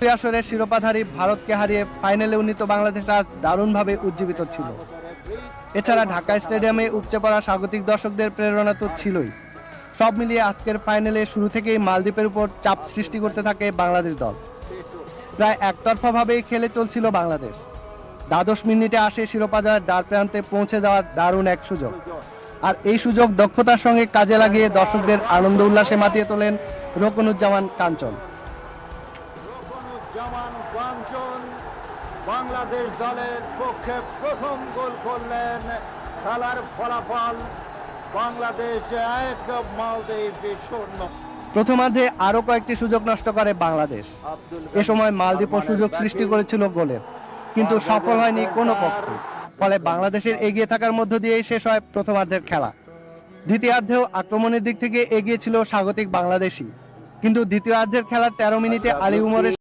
আসরের শিরোপাধারী ভারতকে হারিয়ে ফাইনালে উন্নীত বাংলাদেশ আজ দারুণভাবে উজ্জীবিত ছিল। এছাড়া ঢাকা স্টেডিয়ামে উপচে পড়া স্বাগতিক দর্শকদের প্রেরণা তো ছিলই। সব মিলিয়ে আজকের ফাইনালে শুরু থেকেই মালদ্বীপের উপর চাপ সৃষ্টি করতে থাকে বাংলাদেশ দল। প্রায় একতরফাভাবেই খেলে চলছিল বাংলাদেশ। দ্বাদশ মিনিটে আসে শিরোপা জয়ের দ্বার প্রান্তে পৌঁছে যাওয়ার দারুণ এক সুযোগ। আর এই সুযোগ দক্ষতার সঙ্গে কাজে লাগিয়ে দর্শকদের আনন্দ উল্লাসে মাতিয়ে তোলেন রোকনুজ্জামান কাঞ্চন। বাংলাদেশ দলের পক্ষে প্রথম গোল করলেন। খেলার ফলাফল বাংলাদেশ 1, মালদ্বীপ 0। প্রথমার্ধে আরো কয়েকটি সুযোগ নষ্ট করে বাংলাদেশ। এ সময় মালদ্বীপও সুযোগ সৃষ্টি করেছিল গোলের, কিন্তু সফল হয়নি কোনো পক্ষ। ফলে বাংলাদেশের এগিয়ে থাকার মধ্য দিয়েই শেষ হয় প্রথমার্ধের খেলা। দ্বিতীয়ার্ধেও আক্রমণের দিক থেকে এগিয়ে ছিল স্বাগতিক বাংলাদেশই, কিন্তু দ্বিতীয়ার্ধের খেলার 13 মিনিটে আলী উমরের